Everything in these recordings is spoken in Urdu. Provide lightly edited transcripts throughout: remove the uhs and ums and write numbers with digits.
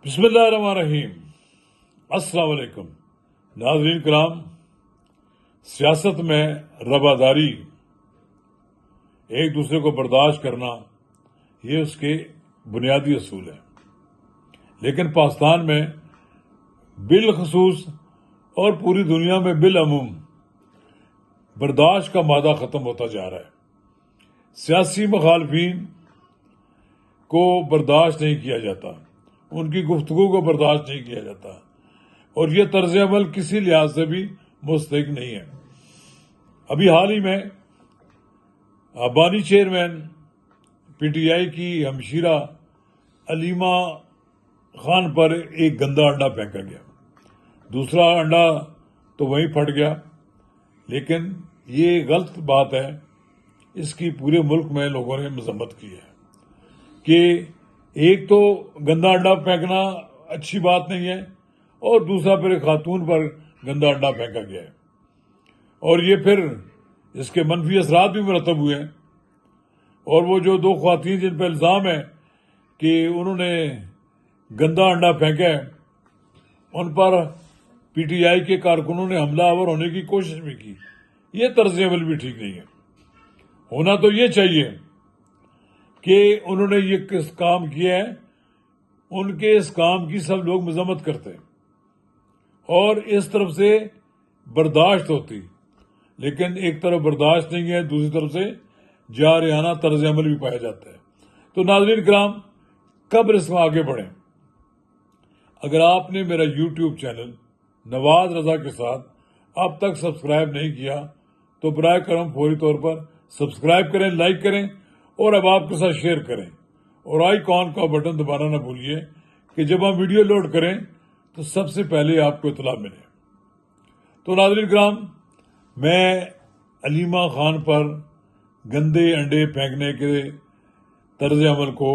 بسم اللہ الرحمن الرحیم۔ السلام علیکم ناظرین کرام، سیاست میں رواداری، ایک دوسرے کو برداشت کرنا، یہ اس کے بنیادی اصول ہیں، لیکن پاکستان میں بالخصوص اور پوری دنیا میں بالعموم برداشت کا مادہ ختم ہوتا جا رہا ہے۔ سیاسی مخالفین کو برداشت نہیں کیا جاتا، ان کی گفتگو کو برداشت نہیں کیا جاتا، اور یہ طرز عمل کسی لحاظ سے بھی مستحق نہیں ہے۔ ابھی حال ہی میں بانی چیئرمین پی ٹی آئی کی ہمشیرہ علیمہ خان پر ایک گندا انڈا پھینکا گیا، دوسرا انڈا تو وہیں پھٹ گیا، لیکن یہ غلط بات ہے، اس کی پورے ملک میں لوگوں نے مذمت کی ہے کہ ایک تو گندا انڈا پھینکنا اچھی بات نہیں ہے، اور دوسرا پھر ایک خاتون پر گندا انڈا پھینکا گیا ہے، اور یہ پھر اس کے منفی اثرات بھی مرتب ہوئے ہیں۔ اور وہ جو دو خواتین جن پہ الزام ہے کہ انہوں نے گندا انڈا پھینکا ہے، ان پر پی ٹی آئی کے کارکنوں نے حملہ آور ہونے کی کوشش بھی کی۔ یہ طرز عمل بھی ٹھیک نہیں ہے۔ ہونا تو یہ چاہیے کہ انہوں نے یہ کس کام کیا ہے، ان کے اس کام کی سب لوگ مذمت کرتے اور اس طرف سے برداشت ہوتی، لیکن ایک طرف برداشت نہیں ہے، دوسری طرف سے جارحانہ طرز عمل بھی پایا جاتا ہے۔ تو ناظرین کرام، قبل اس میں آگے بڑھیں، اگر آپ نے میرا یوٹیوب چینل نواز رضا کے ساتھ اب تک سبسکرائب نہیں کیا تو برائے کرم فوری طور پر سبسکرائب کریں، لائک کریں، اور اب آپ کے ساتھ شیئر کریں، اور آئیکن کا بٹن دبانا نہ بھولیے کہ جب ہم ویڈیو لوڈ کریں تو سب سے پہلے آپ کو اطلاع ملے۔ تو ناظرین کرام، میں علیمہ خان پر گندے انڈے پھینکنے کے طرز عمل کو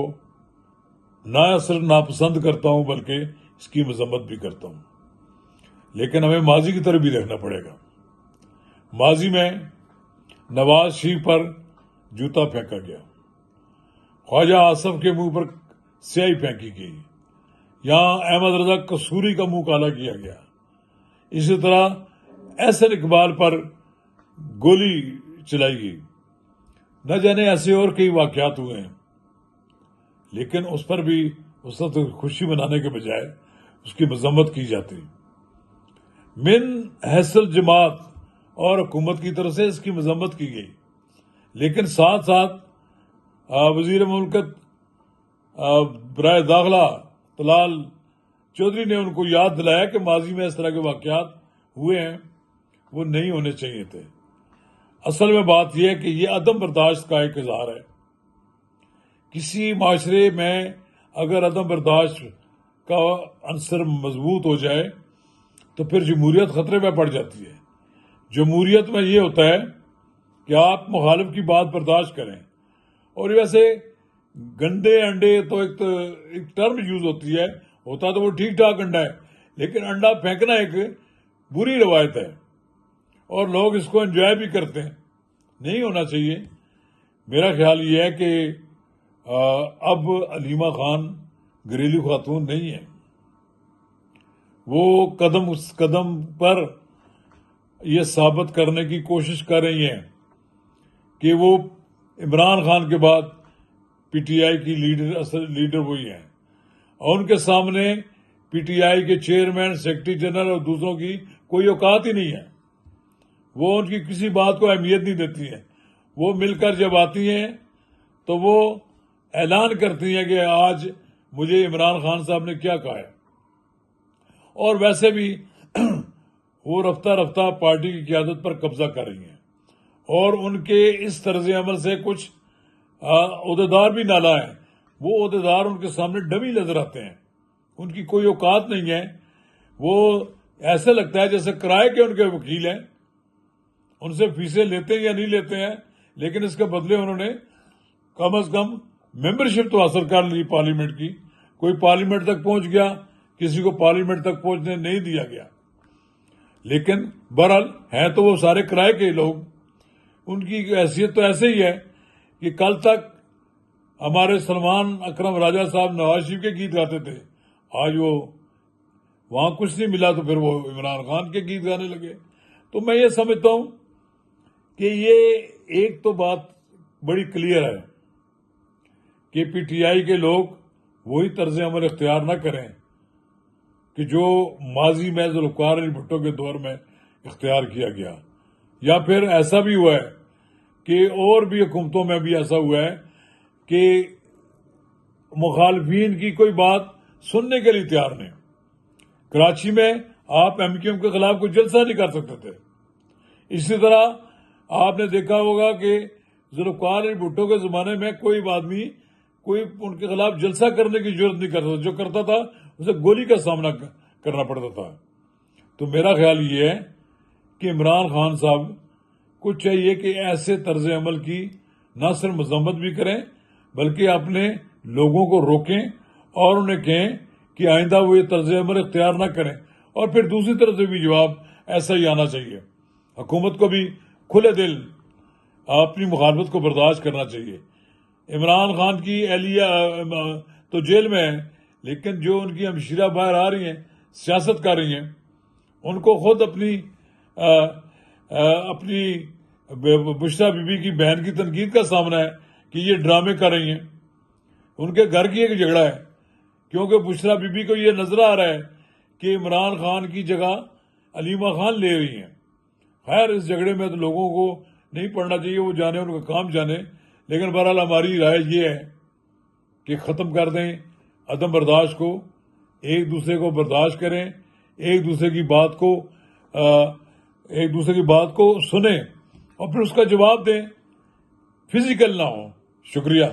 نہ صرف ناپسند کرتا ہوں بلکہ اس کی مذمت بھی کرتا ہوں، لیکن ہمیں ماضی کی طرف بھی دیکھنا پڑے گا۔ ماضی میں نواز شریف پر جوتا پھینکا گیا، خواجہ آصف کے منہ پر سیاہی پھینکی گئی، یہاں احمد رضا قصوری کا منہ کالا کیا گیا، اسی طرح احسن اقبال پر گولی چلائی گئی، نہ جانے ایسے اور کئی واقعات ہوئے ہیں، لیکن اس پر بھی اس وقت خوشی منانے کے بجائے اس کی مذمت کی جاتی۔ من حیث جماعت اور حکومت کی طرف سے اس کی مذمت کی گئی، لیکن ساتھ ساتھ وزیر مملکت برائے داخلہ طلال چودھری نے ان کو یاد دلایا کہ ماضی میں اس طرح کے واقعات ہوئے ہیں، وہ نہیں ہونے چاہیے تھے۔ اصل میں بات یہ ہے کہ یہ عدم برداشت کا ایک اظہار ہے۔ کسی معاشرے میں اگر عدم برداشت کا عنصر مضبوط ہو جائے تو پھر جمہوریت خطرے میں پڑ جاتی ہے۔ جمہوریت میں یہ ہوتا ہے کہ آپ مخالف کی بات برداشت کریں، اور ویسے گندے انڈے تو ایک ٹرم یوز ہوتی ہے، ہوتا تو وہ ٹھیک ٹھاک انڈا ہے، لیکن انڈا پھینکنا ایک بری روایت ہے، اور لوگ اس کو انجوائے بھی کرتے ہیں، نہیں ہونا چاہیے۔ میرا خیال یہ ہے کہ اب علیمہ خان گھریلو خاتون نہیں ہے، وہ قدم اس قدم پر یہ ثابت کرنے کی کوشش کر رہی ہیں کہ وہ عمران خان کے بعد پی ٹی آئی کی لیڈر وہی ہیں، اور ان کے سامنے پی ٹی آئی کے چیئرمین، سیکرٹری جنرل اور دوسروں کی کوئی اوقات ہی نہیں ہے، وہ ان کی کسی بات کو اہمیت نہیں دیتی ہیں۔ وہ مل کر جب آتی ہیں تو وہ اعلان کرتی ہیں کہ آج مجھے عمران خان صاحب نے کیا کہا ہے، اور ویسے بھی وہ رفتہ رفتہ پارٹی کی قیادت پر قبضہ کر رہی ہیں، اور ان کے اس طرز عمل سے کچھ عہدیدار بھی نالا ہیں، وہ عہدیدار ان کے سامنے ڈمی نظر آتے ہیں، ان کی کوئی اوقات نہیں ہے، وہ ایسے لگتا ہے جیسے کرائے کے ان کے وکیل ہیں، ان سے فیسیں لیتے ہیں یا نہیں لیتے ہیں، لیکن اس کے بدلے انہوں نے کم از کم ممبرشپ تو حاصل کر لی پارلیمنٹ کی۔ کوئی پارلیمنٹ تک پہنچ گیا، کسی کو پارلیمنٹ تک پہنچنے نہیں دیا گیا، لیکن بہرحال ہیں تو وہ سارے کرائے کے لوگ۔ ان کی حیثیت تو ایسے ہی ہے کہ کل تک ہمارے سلمان اکرم راجہ صاحب نواز شریف کے گیت گاتے تھے، آج وہ وہاں کچھ نہیں ملا تو پھر وہ عمران خان کے گیت گانے لگے. تو میں یہ سمجھتا ہوں کہ یہ ایک تو بات بڑی کلیئر ہے کہ پی ٹی آئی کے لوگ وہی طرز عمل اختیار نہ کریں کہ جو ماضی میں ذوالفقار علی بھٹو کے دور میں اختیار کیا گیا. یا پھر ایسا بھی ہوا ہے کہ اور بھی حکومتوں میں بھی ایسا ہوا ہے کہ مخالفین کی کوئی بات سننے کے لیے تیار نہیں. کراچی میں آپ ایم کیو ایم کے خلاف کوئی جلسہ نہیں کر سکتے تھے. اسی طرح آپ نے دیکھا ہوگا کہ ذوالفقار علی بھٹو کے زمانے میں کوئی آدمی کوئی ان کے خلاف جلسہ کرنے کی ضرورت نہیں کرتا. جو کرتا تھا اسے گولی کا سامنا کرنا پڑتا تھا. تو میرا خیال یہ ہے کہ عمران خان صاحب کو چاہیے کہ ایسے طرز عمل کی نہ صرف مذمت بھی کریں بلکہ اپنے لوگوں کو روکیں اور انہیں کہیں کہ آئندہ وہ یہ طرز عمل اختیار نہ کریں. اور پھر دوسری طرف سے بھی جواب ایسا ہی آنا چاہیے. حکومت کو بھی کھلے دل اپنی مخالفت کو برداشت کرنا چاہیے. عمران خان کی اہلیہ تو جیل میں ہے لیکن جو ان کی ہمشیرہ باہر آ رہی ہیں سیاست کر رہی ہیں ان کو خود اپنی بشرا بی بی کی بہن کی تنقید کا سامنا ہے کہ یہ ڈرامے کر رہی ہیں. ان کے گھر کی ایک جھگڑا ہے کیونکہ بشرا بی بی کو یہ نظر آ رہا ہے کہ عمران خان کی جگہ علیمہ خان لے رہی ہیں. خیر اس جھگڑے میں تو لوگوں کو نہیں پڑھنا چاہیے, وہ جانے ان کا کام جانے. لیکن بہرحال ہماری رائے یہ ہے کہ ختم کر دیں عدم برداشت کو, ایک دوسرے کو برداشت کریں, ایک دوسرے کی بات کو سنیں اور پھر اس کا جواب دیں, فزیکل نہ ہو. شکریہ.